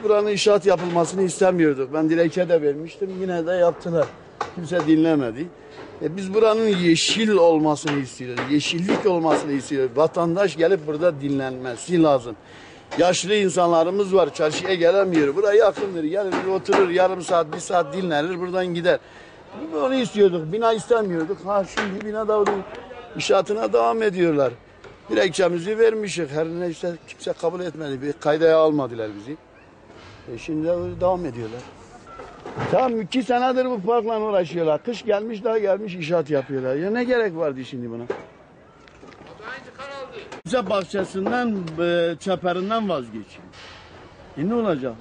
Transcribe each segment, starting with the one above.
buranın inşaat yapılmasını istemiyorduk. Ben dilekçe de vermiştim. Yine de yaptılar. Kimse dinlemedi. Biz buranın yeşil olmasını istiyoruz. Yeşillik olmasını istiyoruz. Vatandaş gelip burada dinlenmesi lazım. Yaşlı insanlarımız var. Çarşıya gelemiyor. Buraya yakındır. Gelir oturur yarım saat, bir saat dinlenir. Buradan gider. Onu istiyorduk. Bina istemiyorduk. Şimdi bina da inşaatına devam ediyorlar. Dilekçemizi vermişik. Her neyse kimse kabul etmedi. Bir kaydaya almadılar bizi. Şimdi devam ediyorlar. Tam 2 senedir bu parkla uğraşıyorlar. Kış gelmiş daha gelmiş inşaat yapıyorlar. Ya ne gerek vardı şimdi buna? Bize bahçesinden, çeperinden vazgeçiyor. Ne olacak?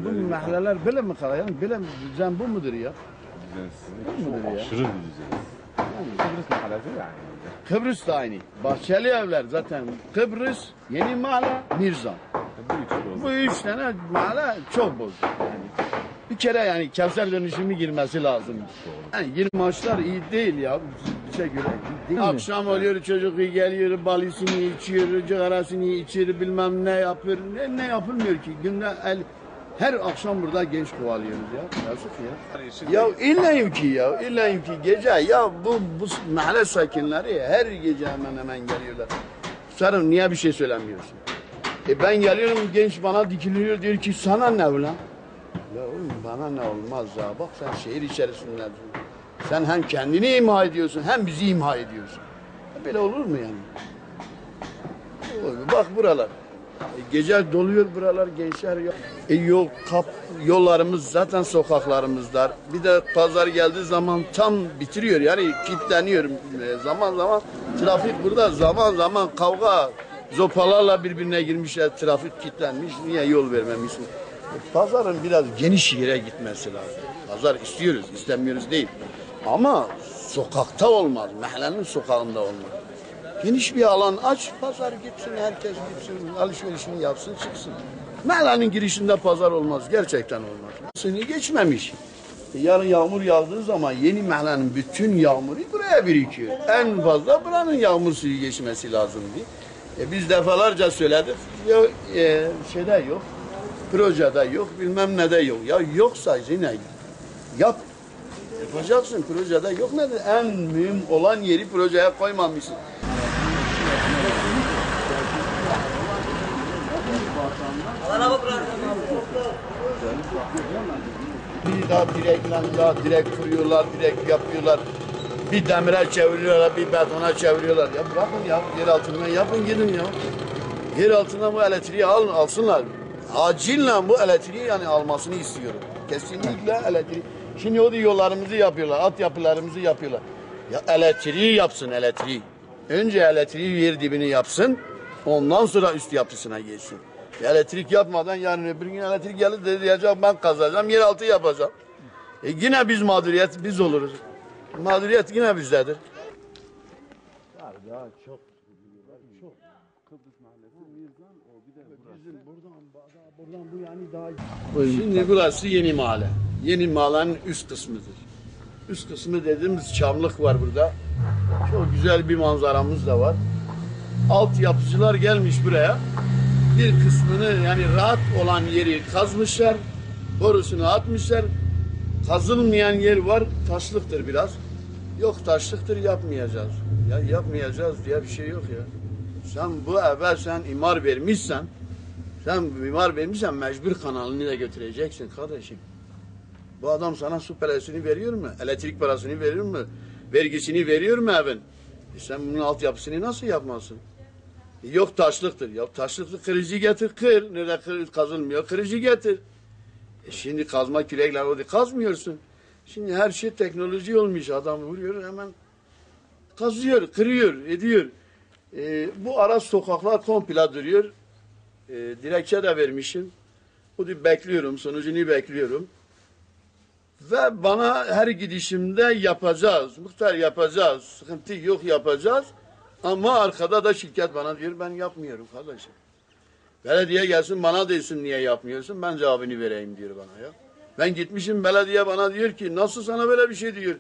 Bu mahalleler böyle mi kalıyor? Yani böyle düzen bu mudur ya? Bu mudur ya? Aşırı bir düzen. Kıbrıs mahallesi yani. Kıbrıs da aynı. Bahçeli evler zaten. Kıbrıs, Yeni Mahalle, Mirzan. Bu 3 tane mahalle çok bozdu. Yani bir kere yani kentsel dönüşümü girmesi lazım. Yani 20 maaşlar iyi değil ya. Bize göre değil. Akşam oluyor çocuk geliyor, balisini içiyor, cigarasını içiyor, bilmem ne yapıyor. Ne yapılmıyor ki? Günde her akşam burada genç kovalıyoruz ya. Yazık ya. Ya illeyim ki gece ya bu mahalle sakinleri her gece hemen geliyorlar. Sarım niye bir şey söylemiyorsun? Ben geliyorum genç bana dikiliyor diyor ki sana ne ulan? Ya oğlum bana ne olmaz ya. Bak sen şehir içerisinde. Sen hem kendini imha ediyorsun hem bizi imha ediyorsun. Böyle olur mu yani? Bak buralar. Gece doluyor buralar gençler yok. Yollarımız zaten sokaklarımızda. Bir de pazar geldiği zaman tam bitiriyor yani kilitleniyor. Zaman zaman trafik burada zaman kavga zopalarla birbirine girmişler. Trafik kilitlenmiş. Niye yol vermemişsin? Pazarın biraz geniş yere gitmesi lazım. Pazar istiyoruz, istemiyoruz değil. Ama sokakta olmaz. Mahallenin sokağında olmaz. Geniş bir alan aç, pazar gitsin, herkes gitsin, alışverişini yapsın, çıksın. Mahallenin girişinde pazar olmaz, gerçekten olmaz. Seni geçmemiş. Yarın yağmur yağdığı zaman yeni mahallenin bütün yağmuru buraya birikiyor. En fazla buranın yağmur suyu geçmesi lazım diye. Biz defalarca söyledik, şeyde yok, projede yok, bilmem ne de yok. Ya yoksa yine yap. Yapacaksın, projede yok nedir? En mühim olan yeri projeye koymamışsın. Bir daha direkt kuruyorlar, direkt yapıyorlar. Bir demire çeviriyorlar, bir betona çeviriyorlar. Ya bırakın ya, yer altından yapın gidin ya. Yer altından bu elektriği alsınlar. Acilen bu elektriği yani almasını istiyorum. Kesinlikle elektriği. Şimdi o yollarımızı yapıyorlar, altyapılarımızı yapıyorlar. Ya elektriği yapsın elektriği. Önce elektriği yer dibini yapsın, ondan sonra üst yapısına geçsin. Elektrik yapmadan yarın öbür gün elektrik gelir de diyeceğim ben kazacağım, yeraltı yapacağım. Yine biz mağduriyet biz oluruz. Mağduriyet yine bizdedir. Ya çok. Kıbrıs Mahallesi, Mirzan, o bir de buradan bu yani daha. Şimdi burası Yeni Mahalle. Yeni Mahallenin üst kısmıdır. Üst kısmı dediğimiz çamlık var burada. Çok güzel bir manzaramız da var. Altyapıcılar gelmiş buraya. Bir kısmını yani rahat olan yeri kazmışlar. Borusunu atmışlar. Kazılmayan yer var. Taşlıktır biraz. Yok taşlıktır yapmayacağız. Ya yapmayacağız diye bir şey yok ya. Sen bu eve sen imar vermişsen mecbur kanalını da götüreceksin kardeşim. Bu adam sana su parasını veriyor mu? Elektrik parasını veriyor mu? Vergisini veriyor mu evin? Sen bunun altyapısını nasıl yapmasın? Yok taşlıktır. Ya taşlıklı kırıcı getir kır. Nerede kazılmıyor kırıcı getir. Şimdi kazma kürekle orada kazmıyorsun. Şimdi her şey teknoloji olmuş. Adam vuruyor hemen kazıyor, kırıyor, ediyor. Bu ara sokaklar komple duruyor. Dilekçe de vermişim. O da bekliyorum, sonucunu bekliyorum. Ve bana her gidişimde yapacağız, muhtar yapacağız, sıkıntı yok yapacağız. Ama arkada da şirket bana diyor ben yapmıyorum kardeşim. Belediye gelsin bana desin niye yapmıyorsun ben cevabını vereyim diyor bana ya. Ben gitmişim belediye bana diyor ki nasıl sana böyle bir şey diyor.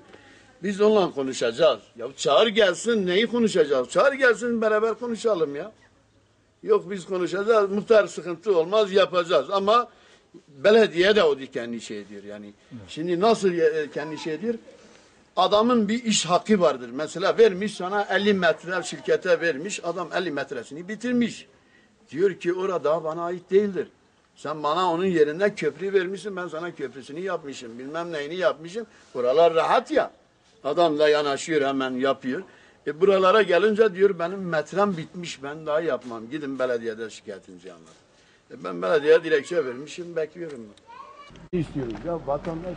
Biz onunla konuşacağız. Ya çağır gelsin neyi konuşacağız? Çağır gelsin beraber konuşalım ya. Yok biz konuşacağız muhtar sıkıntı olmaz yapacağız ama belediye de o kendi şey diyor yani. Şimdi nasıl kendi şey diyor? Adamın bir iş hakkı vardır. Mesela vermiş sana 50 metre şirkete vermiş. Adam 50 metresini bitirmiş. Diyor ki orada bana ait değildir. Sen bana onun yerinde köprü vermişsin. Ben sana köprüsünü yapmışım. Bilmem neyini yapmışım. Buralar rahat ya. Adam da yanaşıyor hemen yapıyor. Buralara gelince diyor benim metrem bitmiş. Ben daha yapmam. Gidin belediyede şikayetinizi anlatın. Ben belediyeye dilekçe vermişim. Bekliyorum. Ne istiyoruz ya vatandaş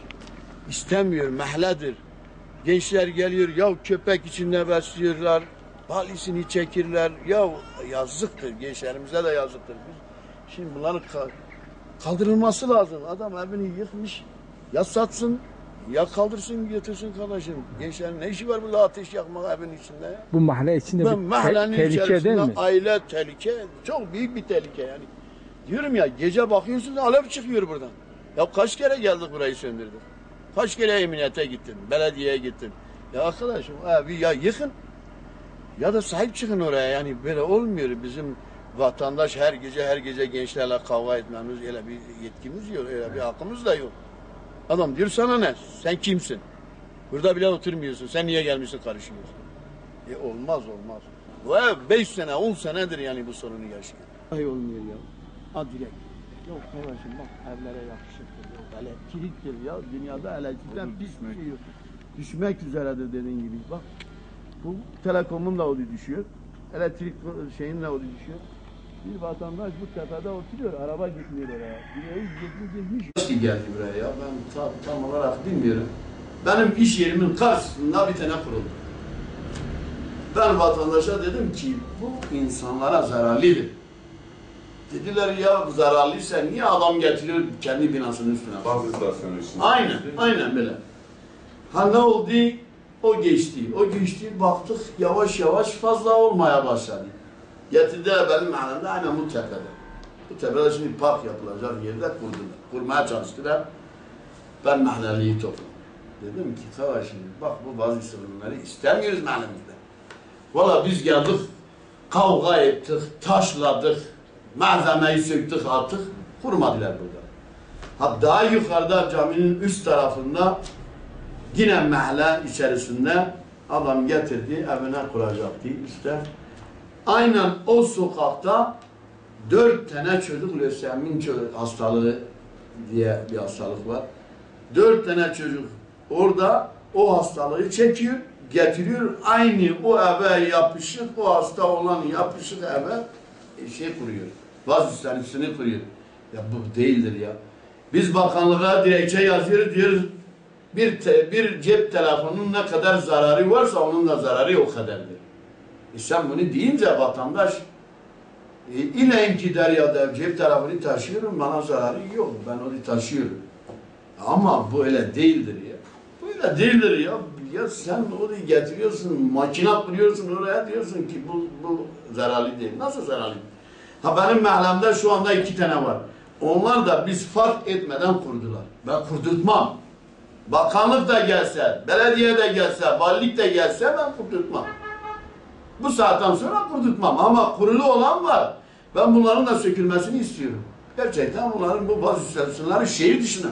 istemiyor. Mahledir. Gençler geliyor ya köpek içinde besliyorlar. Balisini çekirler. Ya yazıktır. Gençlerimize de yazıktır. Şimdi bunların kaldırılması lazım. Adam evini yıkmış. Ya satsın ya kaldırsın götürsün kardeşim. Gençlerin ne işi var burada ateş yakmak evin içinde ya? Bu mahalle içinde bir Mahallenin tehlike değil içerisinde mi? aile tehlike. Çok büyük bir tehlike yani. Diyorum ya gece bakıyorsun alev çıkıyor buradan. Ya kaç kere geldik burayı söndürdük. Kaç kere emniyete gittin, belediyeye gittin. Ya arkadaşım abi ya yıkın ya da sahip çıkın oraya. Yani böyle olmuyor. Bizim vatandaş her gece gençlerle kavga etmemiz öyle bir yetkimiz yok, öyle bir hakkımız da yok. Adam diyor sana ne? Sen kimsin? Burada bile oturmuyorsun. Sen niye gelmişsin karışıyorsun? Olmaz. Ve 5 sene 10 senedir yani bu sorunu yaşıyor. Ay olmuyor ya. Ha direkt. Yok kardeşim bak evlere yakışıktır. Yok elektriktir ya. Dünyada elektrikten pis bir şey yok. Düşmek üzeredir dediğin gibi. Bak bu telekomun da ödü düşüyor. Elektrik şeyin de ödü düşüyor. Bir vatandaş bu tepede oturuyor. Araba gitmiyor oraya. Dünyayı gitmiş. Nasıl geldi buraya ya? Ben tam olarak bilmiyorum. Benim iş yerimin karşısında bir tane kuruldu. Ben vatandaşa dedim ki bu insanlara zararlıdır. Dediler ya zararlıysa niye adam getiriyor kendi binasının üstüne? Bazı istasyonu için. Aynen böyle. Ha ne oldu? O geçti. Baktık yavaş yavaş fazla olmaya başladı. Getirdiler benim mahallemde aynen bu tepede. Bu tepede şimdi park yapılacak yerde kurdular. Kurmaya çalıştılar. Ben mahalleliyi topladım. Dedim ki kardeşim bak bu bazı sorunları istemiyoruz mahallemizde. Valla biz geldik, kavga ettik, taşladık, malzemeyi söktük attık, kurmadılar burada. Ha daha yukarıda caminin üst tarafında yine mahalle içerisinde adam getirdi, evine kuracaktı üstte. Aynen o sokakta 4 tane çocuk lösemin hastalığı diye bir hastalık var. 4 tane çocuk orada o hastalığı çekiyor, getiriyor. Aynı o eve yapışık, o hasta olan yapışık eve kuruyor. Vazifelerin üstüne kuruyor. Ya bu değildir ya. Biz bakanlığa dilekçe yazıyoruz, diyoruz bir cep telefonunun ne kadar zararı varsa onun da zararı o kadardır. Sen bunu deyince vatandaş inan ki deryada cep telefonu taşıyorum bana zararı yok. Ben onu taşıyorum. Ama bu öyle değildir ya. Bu öyle değildir ya. Ya sen onu getiriyorsun, makine kuruyorsun oraya diyorsun ki bu zararlı değil. Nasıl zararlı? Ha benim mahallemde şu anda 2 tane var. Onlar da biz fark etmeden kurdular. Ben kurdurtmam. Bakanlık da gelse, belediye de gelse, valilik de gelse ben kurdurtmam. Bu saatten sonra kurdurtmam. Ama kurulu olan var. Ben bunların da sökülmesini istiyorum. Gerçekten bunların bu bazı istasyonları şehir dışına